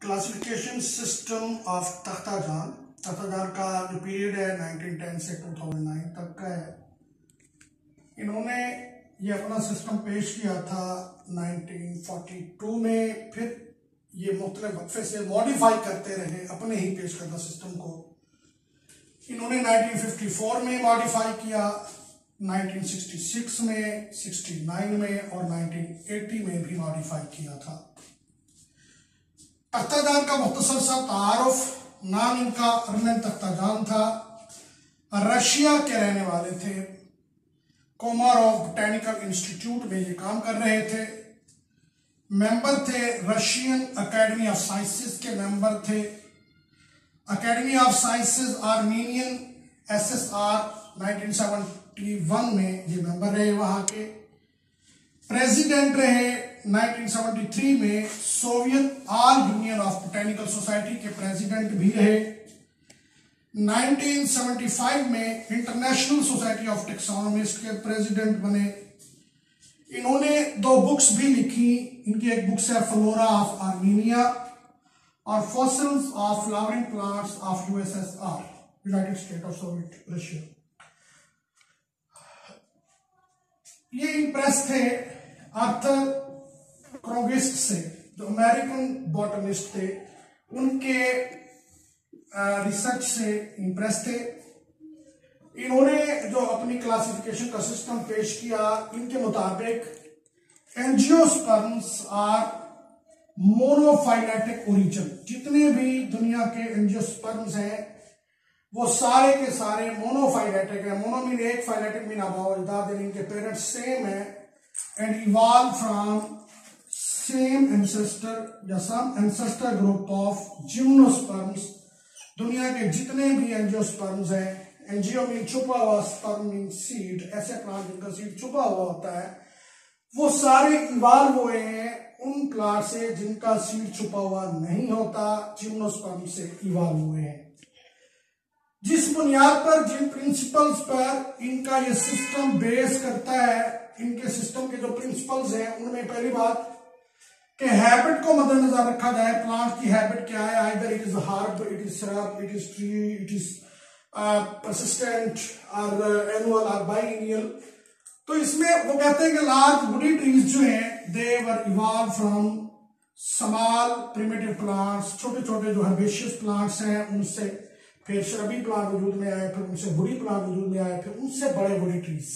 Classification system of तख्ताजान का जो period है 1910 से 2009 तक का है। इन्होंने ये अपना सिस्टम पेश किया था 1942 में, फिर ये मुख्तलिफ वक्फे से मॉडिफाई करते रहे अपने ही पेश करदा सिस्टम को। इन्होंने 1954 में मॉडिफाई किया, 1966 में, 69 में और 1980 में भी मॉडिफाई किया था। तख्ताजान का मुख्तसर सा तारुफ, नाम इनका अरनन तख्ताजान था। रशिया के रहने वाले थे, कोमारोव बोटैनिकल इंस्टीट्यूट में ये काम कर रहे थे। मेंबर थे रशियन अकेडमी ऑफ साइंसेस के मेंबर थे। Academy of sciences Armenian SSR 1971 में ये मेंबर रहे वहां के। प्रेसिडेंट रहे 1973 में Soviet all union of botanical society के प्रेसिडेंट भी रहे। 1975 में इंटरनेशनल सोसाइटी ऑफ टैक्सोनॉमिस्ट के प्रेसिडेंट बने। इन्होंने 2 बुक्स भी लिखी। इनकी एक बुक्स है फ्लोरा ऑफ आर्मीनिया और fossils of flowering plants of USSR, United state of Soviet Russia. ये इम्प्रेस थे आर्थर क्रोगिस्ट से, जो अमेरिकन बॉटनिस्ट थे, उनके रिसर्च से इम्प्रेस थे। इन्होंने जो अपनी क्लासिफिकेशन का सिस्टम पेश किया, इनके मुताबिक एंजियोस्पर्म्स आर मोनोफाइलेटिक ओरिजिन। जितने भी दुनिया के एंजियोस्पर्म्स हैं वो सारे के सारे मोनोफाइलेटिक है। मोनो मीन एक, फाइलेटिक मीन अबाउट, इनके पेरेंट्स सेम है and evolve from same ancestor या सम एंसेस्टर ग्रुप ऑफ जिम्नोस्पर्म्स। दुनिया के जितने भी एंजियोस्पर्म्स हैं, एंजियो मीन छुपा हुआ, स्पर्म मीन सीड, ऐसे प्लांट जिनका सीड छुपा हुआ होता है, वो सारे इवॉल्व हुए हैं उन प्लांट से जिनका सीड छुपा हुआ नहीं होता, जिम्नोस्पर्म से इवॉल्व हुए हैं। जिस बुनियाद पर, जिन प्रिंसिपल्स पर इनका ये सिस्टम बेस करता है, इनके सिस्टम के जो प्रिंसिपल्स हैं उनमें पहली बात कि हैबिट को मद्देनजर रखा जाए। प्लांट की हैबिट क्या है? Either it is herb, it is shrub, it is tree, it is persistent और एनुअल और बाइएनियल। तो इसमें वो कहते हैं कि लार्ज वुडी ट्रीज जो हैं they were evolve from small primitive plants, छोटे छोटे जो हर्बेशियस प्लांट्स हैं उनसे, फिर श्रबी प्लांट वजूद में आए, फिर उनसे वुडी प्लांट वजूद में आए, फिर उनसे बड़े वुडी ट्रीज।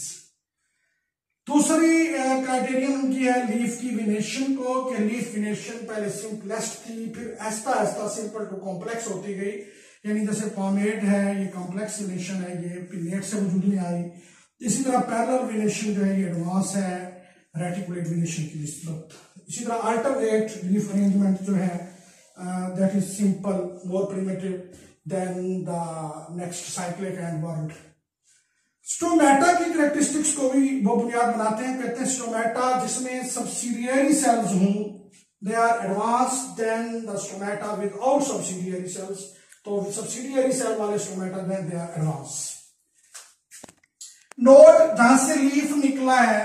दूसरी क्राइटेरियन उनकी है लीफ की विनेशन को, कि लीफ विनेशन पहले सिंपलेस्ट थी, फिर Aahista Aahista simple to complex होती गई। यानी जैसे पॉमेट है, ये कॉम्प्लेक्स विनेशन है, ये पिन्नेट से वजूद में आई। इसी तरह पैरेलल विनेशन जो है ये एडवांस है रेटिकुलेट विनेशन की निस्बत। इसी तरह अल्टरनेट लीफ अरेंजमेंट जो है that is simple, more primitive than the next cyclic and whorled. Stomata की कैरेक्टरिस्टिक्स को भी वो बुनियाद बनाते हैं। कहते हैं स्टोमेटा जिसमें सब्सिडियरी सेल्स हों, they are advance than the stomata without subsidiary cells. तो सब्सिडियरी सेल वाले स्टोमेटा में दे आर एडवांस। नोड जहां से लीफ निकला है,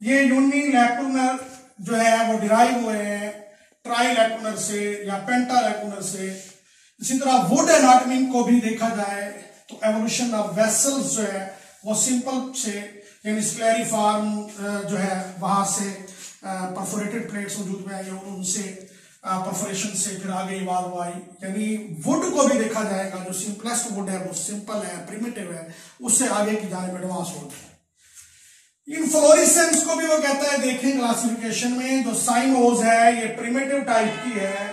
ये यूनिलैक्यूलर जो है वो डिराइव हुए हैं ट्राइलैक्यूलर से या पेंटालैक्यूलर से। इसी तरह वुड एनाटॉमी को भी देखा जाए तो एवोल्यूशन ऑफ वेसल्स जो है वो सिंपल से, यानी स्क्लेरिफॉर्म जो है वहां से परफोरेटेड प्लेट्स वजूद में आई और उनसे परफोरेशन से फिर आगे इवॉल्व आई। यानी वुड को भी देखा जाएगा, जो सिंपलेस्ट वुड है वो सिंपल है, प्रिमिटिव है, उससे आगे की जाने में एडवांस वुड है। इनफ्लोरेसेंस को भी वो कहता है देखें क्लासिफिकेशन में, जो साइनोज है ये प्रिमिटिव टाइप की है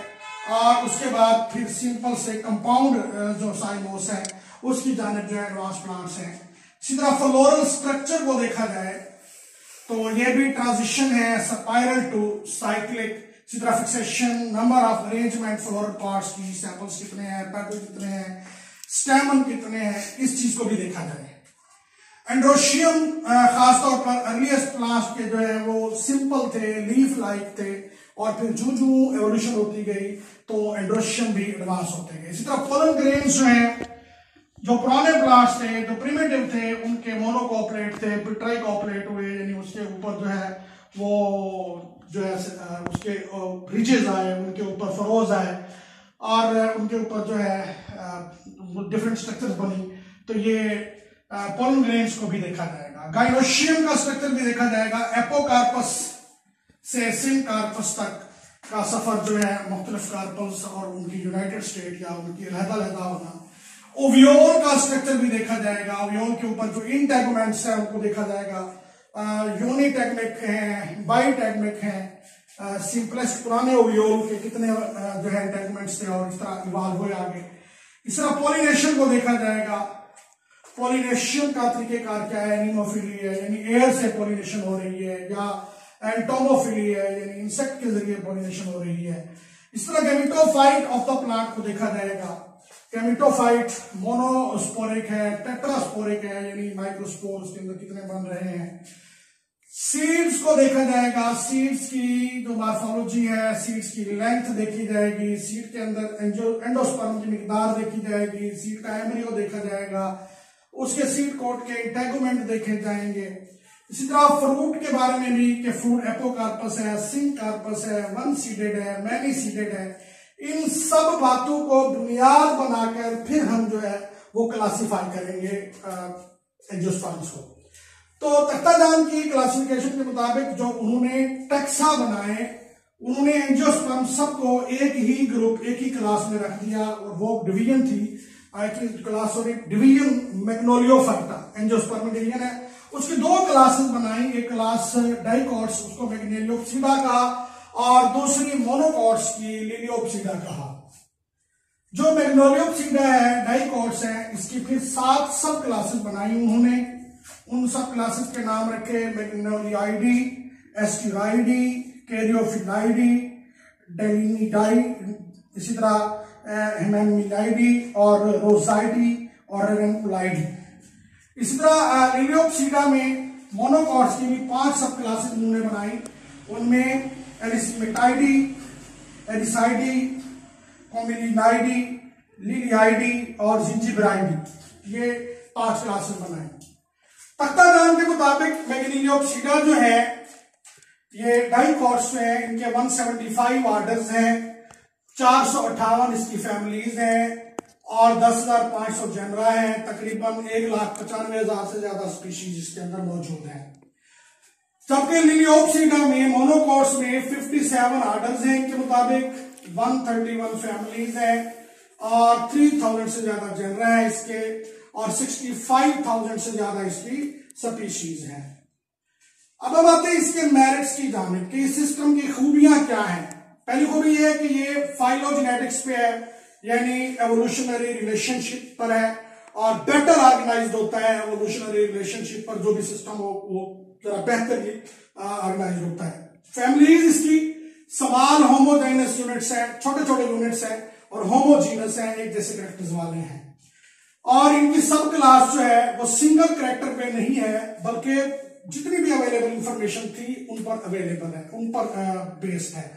और उसके बाद फिर सिंपल से कंपाउंड जो साइनोस है उसकी जानिब जो है एडवांस प्लांट्स हैं। इसी तरह फ्लोरल स्ट्रक्चर को देखा जाए तो ये भी ट्रांजिशन है स्पाइरल टू साइक्लिक। इसी तरह fixation, number of arrangement floral parts की, सैंपल्स कितने हैं, पेटल कितने हैं, स्टेमन कितने हैं, इस चीज को भी देखा जाए। एंड्रोशियम खासतौर पर अर्लीस्ट प्लांट्स के जो है वो सिंपल थे, लीफ लाइक थे, और फिर जू जू एवोल्यूशन होती गई तो एंड्रोशियम भी एडवांस होते गए। इसी तरह पोलन ग्रेन्स जो है, जो पुराने प्लांट्स थे, जो प्रिमिटिव थे, उनके मोनोकॉपलेट थे, फिर ट्राइकॉपलेट हुए, यानी उसके ऊपर जो है वो जो है उसके रिजेस आए, उनके ऊपर फरोज आए और उनके ऊपर जो है डिफरेंट स्ट्रक्चर्स बनी, तो ये पोलन ग्रेन्स को भी देखा जाएगा। गाइनोशियम का स्ट्रक्चर भी देखा जाएगा। एपोकार्पस से सिनकार्पस तक का सफर जो है मुख्तलिफ कार्पल्स और उनकी यूनाइटेड स्टेट या उनकी अलग-अलग होना। ओवियोल का स्ट्रक्चर भी देखा जाएगा। ओवियोल के ऊपर जो इंटेगुमेंट्स है उनको देखा जाएगा। यूनिटेगमिक हैं, बाईटेगमिक हैं, सिंपलेस्ट पुराने ओवियोल के कितने जो है इंटेगुमेंट्स थे और इस तरह इवॉल्व हुए आगे। इस तरह पॉलिनेशन को देखा जाएगा। पॉलिनेशन का तरीकेकार क्या है, एनिमोफिली है यानी एयर से पॉलिनेशन हो रही है, या एंटोमोफिली है यानी इंसेक्ट के जरिए पॉलिनेशन हो रही है। इस तरह गैमेटोफाइट ऑफ द प्लांट को देखा जाएगा। गैमेटोफाइट मोनोस्पोरिक है, टेट्रास्पोरिक है यानी माइक्रोस्पोर्स के अंदर कितने बन रहे हैं। सीड्स को देखा जाएगा। सीड्स की जो मॉर्फोलॉजी है, सीड्स की लेंथ देखी जाएगी, सीड के अंदर एंडोस्पर्म की मिकदार देखी जाएगी, सीड का एम्ब्रियो देखा जाएगा, उसके सीड कोट के इंटेगुमेंट देखे जाएंगे। इसी तरह फ्रूट के बारे में भी कि फ्रूट एपोकार्पस है, सिनकार्पस है, वन सीडेड है, मैनी सीडेड है। इन सब बातों को बुनियाद बनाकर फिर हम जो है वो क्लासिफाई करेंगे एंजियोस्पर्म्स को। तो तख्ताजान की क्लासिफिकेशन के मुताबिक जो उन्होंने टैक्सा बनाए, उन्होंने एंजियोस्पर्म सबको एक ही ग्रुप, एक ही क्लास में रख दिया और वो डिवीजन थी क्लास और डिवीजन मैग्नोलियोफाइटा एंजियोस्पर्म डिवीजन है। उसकी दो क्लासेस बनाई, एक क्लास डाइकॉट्स उसको मैग्नेलियोप्सिडा कहा और दूसरी मोनोकॉट्स की लिलियोप्सिडा कहा। जो मैग्नोलियोप्सिडा है, डाइकॉट्स है, इसकी फिर 7 सब क्लासेस बनाई उन्होंने। उन सब क्लासेस के नाम रखे मैग्नोलियाइडी, एस्क्यूराइडी, कैरियोफिलाइडी, डेलिनिडाई, इसी तरह हेमेमिलाइडी और रोजाइडी और रेनकुलाइडी। इसी तरह लिलियोप्सिडा में मोनोकॉट्स की भी 5 सब क्लासेस उन्होंने बनाई। उनमें एलिसमेटाइडी, एलिसाइडी, कोमिलिनाइडी, लिलियाइडी और जिंजिब्राइडी, ये 5 क्लासेस बनाई। तख्ताजान के मुताबिक मैग्नेलियोप्सिडा जो है ये डाइकॉट्स में है, इनके 175 ऑर्डर्स हैं, 458 इसकी फैमिलीज हैं और 10,500 जेनरा हैं। तकरीबन 1,95,000 से ज्यादा स्पीशीज इसके अंदर मौजूद हैं। जबकि लिलियोप्सिडा में मोनोकॉट्स में 57 ऑर्डर्स हैं इनके मुताबिक, 131 फैमिलीज हैं और 3,000 से ज्यादा जेनरा है इसके और 65,000 से ज्यादा इसकी स्पीशीज हैं। अब हम आते हैं इसके मेरिट्स की जानिब कि इस सिस्टम की खूबियां क्या हैं। पहली खूबी यह है कि ये फाइलोजेनेटिक्स पे है यानी एवोल्यूशनरी रिलेशनशिप पर है और बेटर ऑर्गेनाइज्ड होता है एवोल्यूशनरी रिलेशनशिप पर। जो भी सिस्टम हो वो जरा बेहतर ऑर्गेनाइज होता है। फैमिलीज इसकी समान होमोजेनस यूनिट्स हैं, छोटे छोटे यूनिट्स हैं और होमोजीनस हैं, एक जैसे कैरेक्टर्स वाले हैं। और इनकी सब क्लास जो है वो सिंगल कैरेक्टर पे नहीं है बल्कि जितनी भी अवेलेबल इंफॉर्मेशन थी उन पर अवेलेबल है, उन पर बेस्ड है।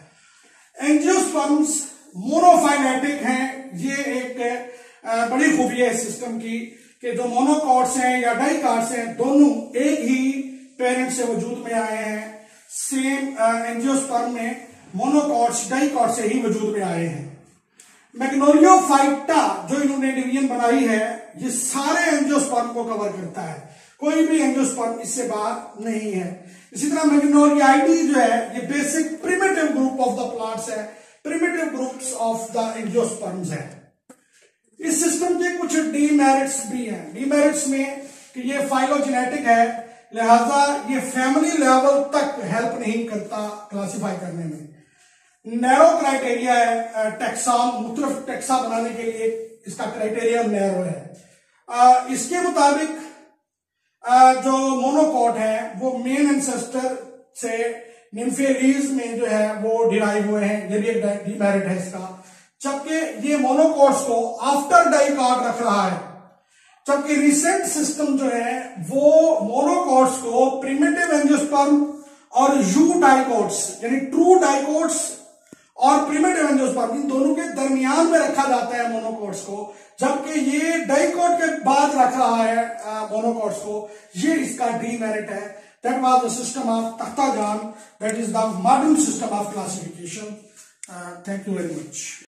एंजियोस्पर्म्स मोनोफाइलेटिक हैं। ये एक बड़ी खूबी है इस सिस्टम की कि जो मोनोकॉट्स हैं या डाइकॉट्स हैं दोनों एक ही पेरेंट से वजूद में आए हैं। सेम एंजियोस्पर्म में मोनोकॉट्स डाइकॉट्स से ही वजूद में आए हैं। मैग्नोलियोफाइटा जो इन्होंने डिवीजन बनाई है ये सारे एंजियोस्पर्म को कवर करता है, कोई भी एंजियोस्पर्म इससे बाहर नहीं है। इसी तरह मैग्नोलियाइडी जो है ये basic primitive group of the plants है, primitive groups of the angiosperms है। इस सिस्टम के कुछ डीमेरिट्स भी हैं। डीमेरिट्स में कि ये फाइलोजेनेटिक है, लिहाजा ये फैमिली लेवल तक हेल्प नहीं करता क्लासिफाई करने में। नैरो क्राइटेरिया है टैक्सा, मुख्तलिफ टैक्सा बनाने के लिए इसका क्राइटेरिया नैरो है। इसके मुताबिक जो मोनोकॉट है वो मेन एंसेस्टर से निम्फेलीज में जो है वो डिराइव हुए हैं, ये भी एक डीमेरिट है इसका। जबकि ये मोनोकॉट्स को आफ्टर डाइकॉट रख रहा है, जबकि रिसेंट सिस्टम जो है वो मोनोकॉट्स को प्रिमिटिव एंजियोस्पर्म और यू डाइकॉट्स यानी ट्रू डाइकॉट्स और प्रिमिटिव एंजियोस्पर्म इन दोनों के दरमियान में रखा जाता है मोनोकॉट्स को, जबकि ये डाइकॉट के बाद रख रहा है मोनोकॉट्स को। ये इसका डीमेरिट है। That was the system of Takhtajan. That is the modern system of classification. Thank you very much.